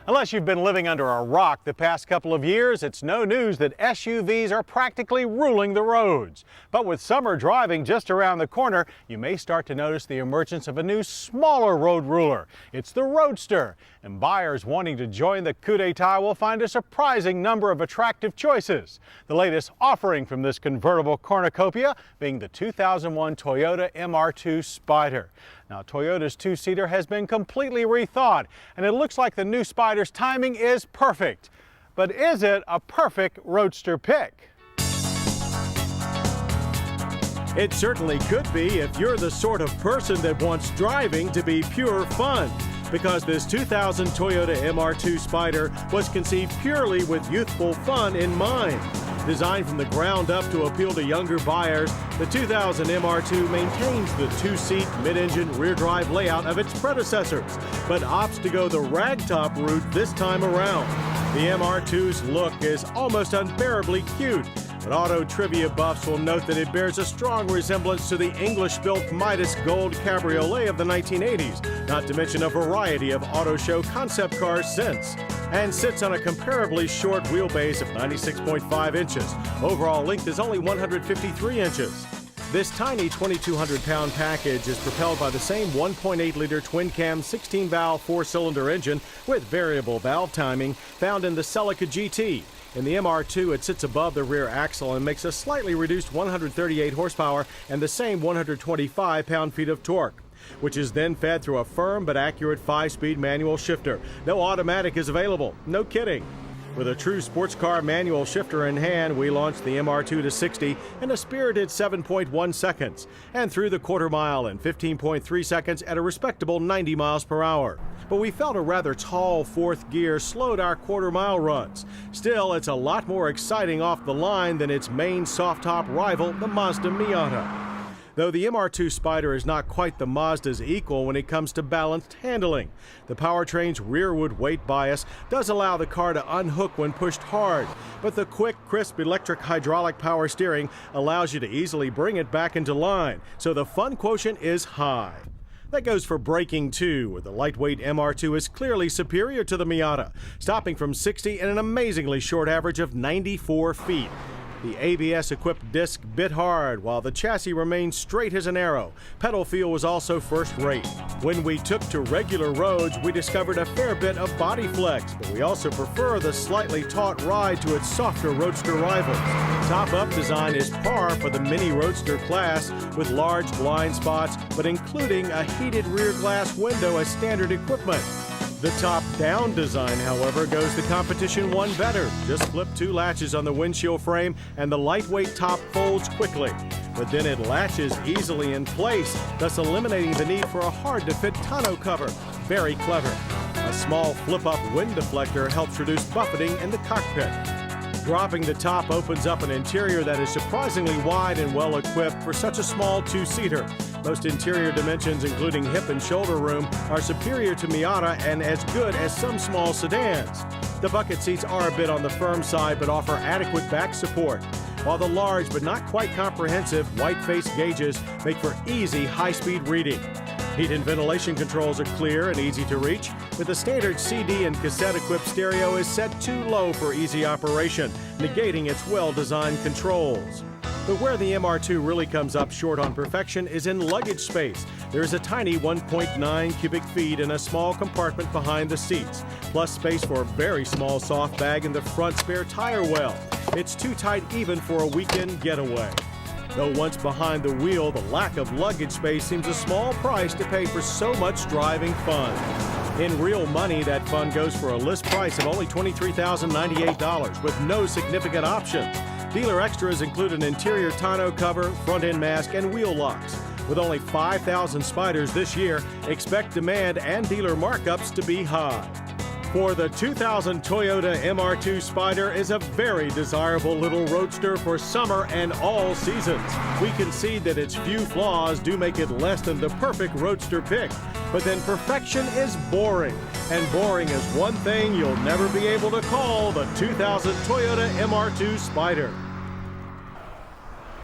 Unless you've been living under a rock the past couple of years, it's no news that SUVs are practically ruling the roads. But with summer driving just around the corner, you may start to notice the emergence of a new, smaller road ruler. It's the Roadster. And buyers wanting to join the coup d'etat will find a surprising number of attractive choices. The latest offering from this convertible cornucopia being the 2001 Toyota MR2 Spyder. Now, Toyota's two-seater has been completely rethought, and it looks like the new Spyder's timing is perfect. But is it a perfect roadster pick? It certainly could be if you're the sort of person that wants driving to be pure fun, because this 2000 Toyota MR2 Spyder was conceived purely with youthful fun in mind. Designed from the ground up to appeal to younger buyers, the 2000 MR2 maintains the two-seat, mid-engine, rear-drive layout of its predecessors, but opts to go the ragtop route this time around. The MR2's look is almost unbearably cute, but auto trivia buffs will note that it bears a strong resemblance to the English-built Midas Gold Cabriolet of the 1980s, not to mention a variety of auto show concept cars since, and sits on a comparably short wheelbase of 96.5 inches. Overall length is only 153 inches. This tiny 2,200-pound package is propelled by the same 1.8-liter twin-cam 16-valve four-cylinder engine with variable valve timing found in the Celica GT. In the MR2, it sits above the rear axle and makes a slightly reduced 138 horsepower and the same 125 pound-feet of torque, which is then fed through a firm but accurate 5-speed manual shifter. No automatic is available. No kidding. With a true sports car manual shifter in hand, we launched the MR2 to 60 in a spirited 7.1 seconds and through the quarter mile in 15.3 seconds at a respectable 90 miles per hour. But we felt a rather tall fourth gear slowed our quarter mile runs. Still, it's a lot more exciting off the line than its main soft-top rival, the Mazda Miata. Though the MR2 Spyder is not quite the Mazda's equal when it comes to balanced handling. The powertrain's rearward weight bias does allow the car to unhook when pushed hard, but the quick, crisp electric hydraulic power steering allows you to easily bring it back into line, so the fun quotient is high. That goes for braking too, where the lightweight MR2 is clearly superior to the Miata, stopping from 60 in an amazingly short average of 94 feet. The ABS-equipped disc bit hard, while the chassis remained straight as an arrow. Pedal feel was also first-rate. When we took to regular roads, we discovered a fair bit of body flex, but we also prefer the slightly taut ride to its softer roadster rivals. Top-up design is par for the mini roadster class, with large blind spots, but including a heated rear glass window as standard equipment. The top-down design, however, goes the competition one better. Just flip two latches on the windshield frame and the lightweight top folds quickly. But then it latches easily in place, thus eliminating the need for a hard-to-fit tonneau cover. Very clever. A small flip-up wind deflector helps reduce buffeting in the cockpit. Dropping the top opens up an interior that is surprisingly wide and well-equipped for such a small two-seater. Most interior dimensions, including hip and shoulder room, are superior to Miata and as good as some small sedans. The bucket seats are a bit on the firm side but offer adequate back support, while the large but not quite comprehensive white-face gauges make for easy high-speed reading. Heat and ventilation controls are clear and easy to reach, but the standard CD and cassette-equipped stereo is set too low for easy operation, negating its well-designed controls. But where the MR2 really comes up short on perfection is in luggage space. There is a tiny 1.9 cubic feet in a small compartment behind the seats, plus space for a very small soft bag in the front spare tire well. It's too tight even for a weekend getaway. Though once behind the wheel, the lack of luggage space seems a small price to pay for so much driving fun. In real money, that fun goes for a list price of only $23,098 with no significant options. Dealer extras include an interior tonneau cover, front-end mask, and wheel locks. With only 5,000 Spyders this year, expect demand and dealer markups to be high. For the 2000 Toyota MR2 Spyder is a very desirable little roadster for summer and all seasons. We concede that its few flaws do make it less than the perfect roadster pick, but then perfection is boring, and boring is one thing you'll never be able to call the 2000 Toyota MR2 Spyder.